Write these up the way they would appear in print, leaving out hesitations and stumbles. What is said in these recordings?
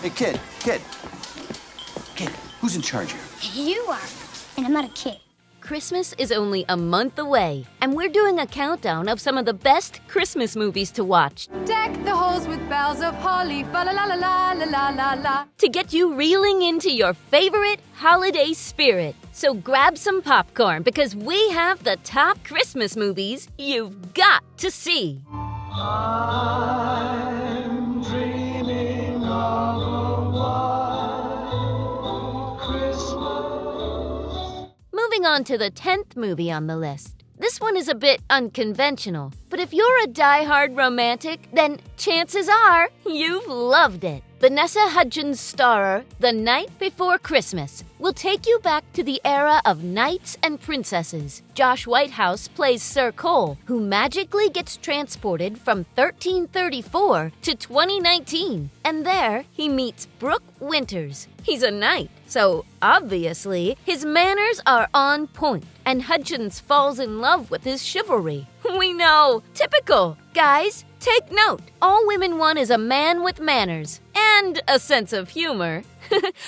Hey, kid, who's in charge here? You are, and I'm not a kid. Christmas is only a month away, and we're doing a countdown of some of the best Christmas movies to watch. Deck the halls with boughs of holly, fa la la la la la la la la. To get you reeling into your favorite holiday spirit. So grab some popcorn because we have the top Christmas movies you've got to see. I'm dreaming of a white Christmas. Moving on to the 10th movie on the list. This one is a bit unconventional, but if you're a die-hard romantic, then chances are you've loved it. Vanessa Hudgens' starer, The Night Before Christmas, will take you back to the era of knights and princesses. Josh Whitehouse plays Sir Cole, who magically gets transported from 1334 to 2019. And there, he meets Brooke Winters. He's a knight, so obviously, his manners are on point, and Hudgens falls in love with his chivalry. We know, typical. Guys, take note. All women want is a man with manners and a sense of humor.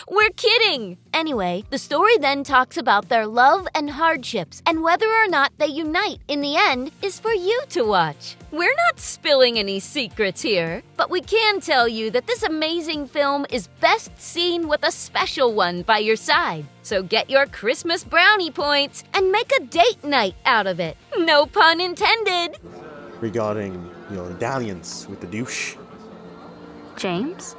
We're kidding! Anyway, the story then talks about their love and hardships, and whether or not they unite in the end is for you to watch. We're not spilling any secrets here, but we can tell you that this amazing film is best seen with a special one by your side. So get your Christmas brownie points and make a date night out of it. No pun intended! Regarding, dalliance with the douche. James?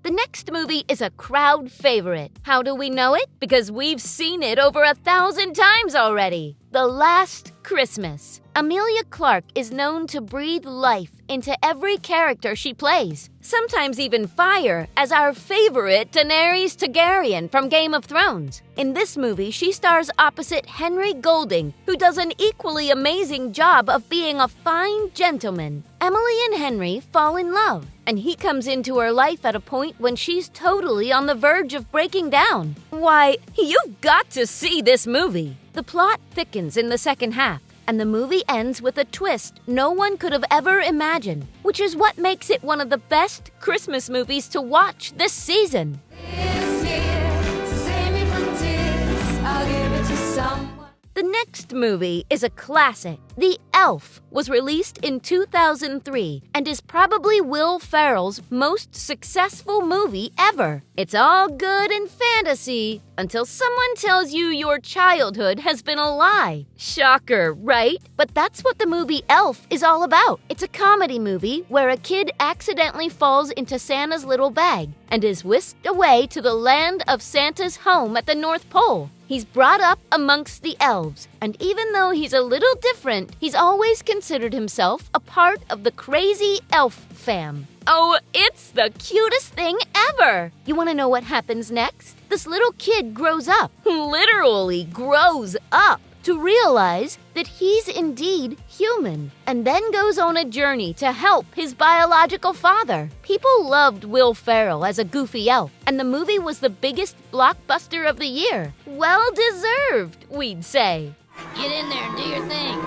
The next movie is a crowd favorite. How do we know it? Because we've seen it over 1,000 times already. The Last Christmas. Emilia Clarke is known to breathe life into every character she plays, sometimes even fire, as our favorite Daenerys Targaryen from Game of Thrones. In this movie, she stars opposite Henry Golding, who does an equally amazing job of being a fine gentleman. Emily and Henry fall in love, and he comes into her life at a point when she's totally on the verge of breaking down. Why, you've got to see this movie. The plot thickens in the second half, and the movie ends with a twist no one could have ever imagined, which is what makes it one of the best Christmas movies to watch this season. This year, to save me from tears, I'll give it to someone. The next movie is a classic. The Elf was released in 2003 and is probably Will Ferrell's most successful movie ever. It's all good in fantasy until someone tells you your childhood has been a lie. Shocker, right? But that's what the movie Elf is all about. It's a comedy movie where a kid accidentally falls into Santa's little bag and is whisked away to the land of Santa's home at the North Pole. He's brought up amongst the elves, and even though he's a little different, he's always considered himself a part of the crazy elf fam. Oh, it's the cutest thing ever! You want to know what happens next? This little kid grows up, literally grows up, to realize that he's indeed human, and then goes on a journey to help his biological father. People loved Will Ferrell as a goofy elf, and the movie was the biggest blockbuster of the year. Well deserved, we'd say. Get in there and do your thing.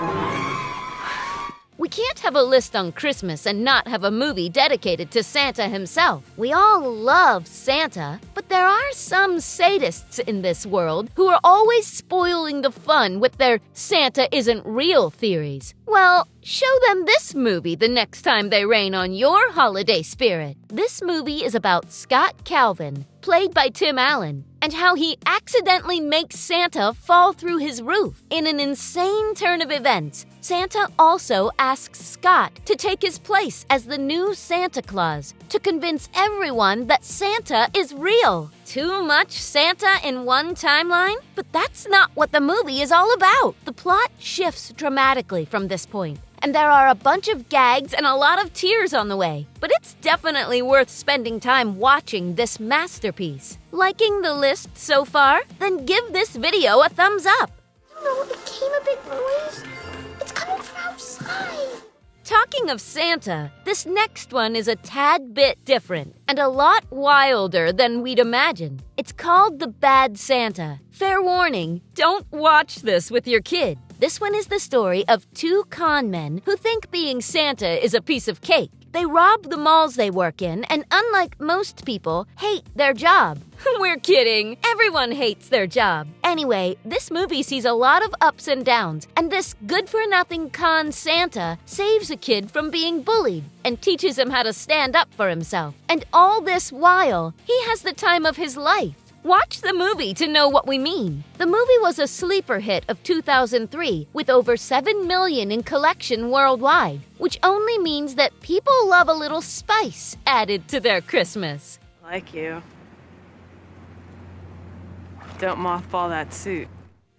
We can't have a list on Christmas and not have a movie dedicated to Santa himself. We all love Santa, but there are some sadists in this world who are always spoiling the fun with their Santa isn't real theories. Well, show them this movie the next time they rain on your holiday spirit. This movie is about Scott Calvin, played by Tim Allen, and how he accidentally makes Santa fall through his roof. In an insane turn of events, Santa also asks Scott to take his place as the new Santa Claus to convince everyone that Santa is real. Too much Santa in one timeline? But that's not what the movie is all about. The plot shifts dramatically from this point, and there are a bunch of gags and a lot of tears on the way. But it's definitely worth spending time watching this masterpiece. Liking the list so far? Then give this video a thumbs up. No, it came a bit noise. It's coming from outside. Talking of Santa, this next one is a tad bit different and a lot wilder than we'd imagine. It's called The Bad Santa. Fair warning, don't watch this with your kid. This one is the story of two con men who think being Santa is a piece of cake. They rob the malls they work in, and unlike most people, hate their job. We're kidding. Everyone hates their job. Anyway, this movie sees a lot of ups and downs, and this good-for-nothing con Santa saves a kid from being bullied and teaches him how to stand up for himself. And all this while, he has the time of his life. Watch the movie to know what we mean. The movie was a sleeper hit of 2003 with over 7 million in collection worldwide, which only means that people love a little spice added to their Christmas. Like you. Don't mothball that suit.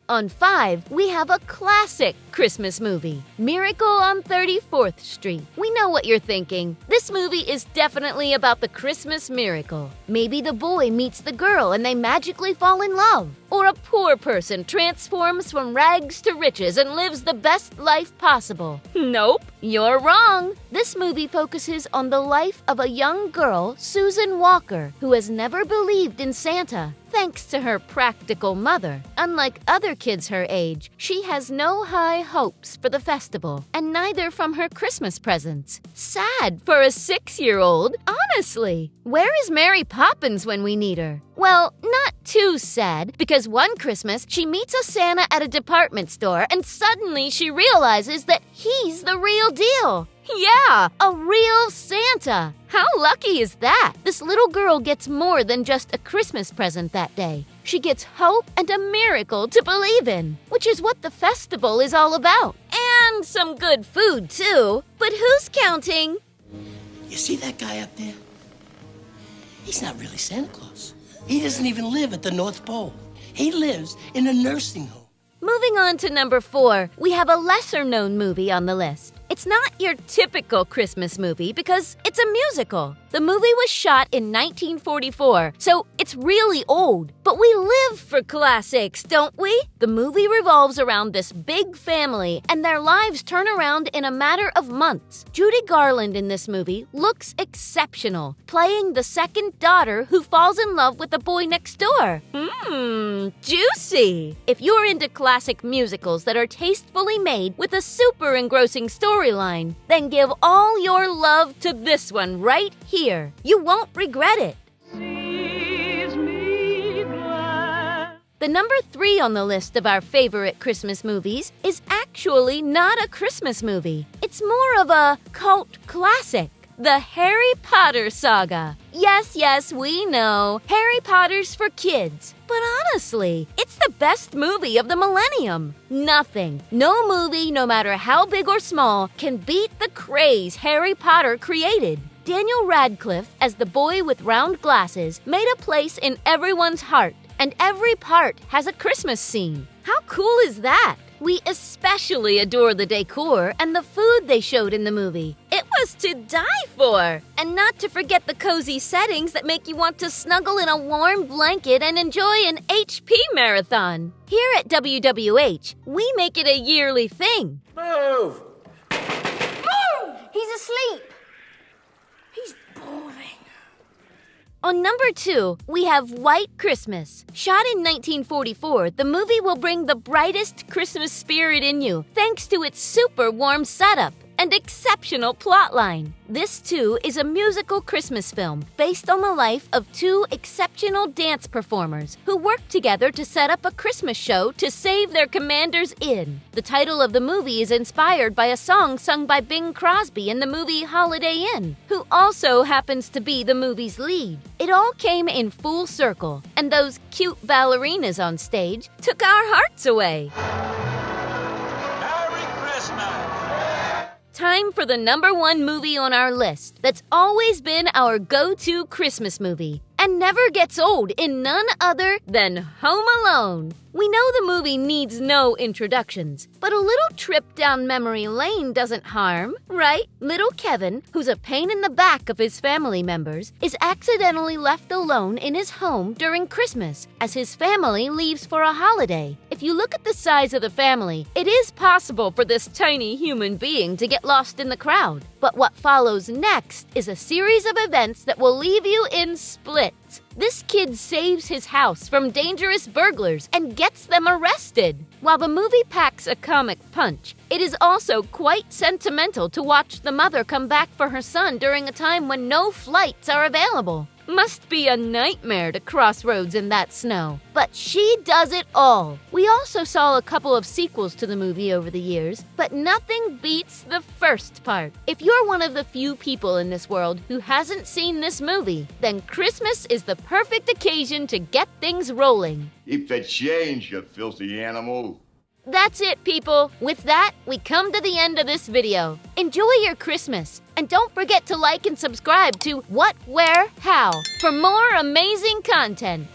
On 5, we have a classic Christmas movie, Miracle on 34th Street. We know what you're thinking. This movie is definitely about the Christmas miracle. Maybe the boy meets the girl and they magically fall in love. Or a poor person transforms from rags to riches and lives the best life possible. Nope, you're wrong. This movie focuses on the life of a young girl, Susan Walker, who has never believed in Santa, thanks to her practical mother. Unlike other kids her age, she has no high hopes for the festival, and neither from her Christmas presents. Sad for a 6-year-old, honestly. Where is Mary Poppins when we need her? Well, not too sad, because one Christmas she meets a Santa at a department store and suddenly she realizes that he's the real deal. Yeah, a real Santa. How lucky is that? This little girl gets more than just a Christmas present that day. She gets hope and a miracle to believe in, which is what the festival is all about. And some good food, too. But who's counting? You see that guy up there? He's not really Santa Claus. He doesn't even live at the North Pole. He lives in a nursing home. Moving on to number 4, we have a lesser-known movie on the list. It's not your typical Christmas movie because it's a musical. The movie was shot in 1944, so it's really old. But we live for classics, don't we? The movie revolves around this big family, and their lives turn around in a matter of months. Judy Garland in this movie looks exceptional, playing the second daughter who falls in love with the boy next door. Juicy! If you're into classic musicals that are tastefully made with a super engrossing storyline, then give all your love to this one right here. You won't regret it. The number 3 on the list of our favorite Christmas movies is actually not a Christmas movie. It's more of a cult classic, the Harry Potter saga. Yes, we know, Harry Potter's for kids. But honestly, it's the best movie of the millennium. Nothing, no movie, no matter how big or small, can beat the craze Harry Potter created. Daniel Radcliffe, as the boy with round glasses, made a place in everyone's heart, and every part has a Christmas scene. How cool is that? We especially adore the decor and the food they showed in the movie. It was to die for! And not to forget the cozy settings that make you want to snuggle in a warm blanket and enjoy an HP marathon. Here at WWH, we make it a yearly thing. Move! He's asleep. He's boring. On number 2, we have White Christmas. Shot in 1944, the movie will bring the brightest Christmas spirit in you thanks to its super warm setup and exceptional plotline. This, too, is a musical Christmas film based on the life of 2 exceptional dance performers who worked together to set up a Christmas show to save their commander's inn. The title of the movie is inspired by a song sung by Bing Crosby in the movie Holiday Inn, who also happens to be the movie's lead. It all came in full circle, and those cute ballerinas on stage took our hearts away. Merry Christmas! Time for the number 1 movie on our list that's always been our go-to Christmas movie and never gets old in none other than Home Alone. We know the movie needs no introductions, but a little trip down memory lane doesn't harm, right? Little Kevin, who's a pain in the back of his family members, is accidentally left alone in his home during Christmas as his family leaves for a holiday. If you look at the size of the family, it is possible for this tiny human being to get lost in the crowd. But what follows next is a series of events that will leave you in splits. This kid saves his house from dangerous burglars and gets them arrested. While the movie packs a comic punch, it is also quite sentimental to watch the mother come back for her son during a time when no flights are available. Must be a nightmare to cross roads in that snow. But she does it all. We also saw a couple of sequels to the movie over the years, but nothing beats the first part. If you're one of the few people in this world who hasn't seen this movie, then Christmas is the perfect occasion to get things rolling. Keep the change, you filthy animal. That's it, people. With that, we come to the end of this video. Enjoy your Christmas, and don't forget to like and subscribe to What, Where, How for more amazing content.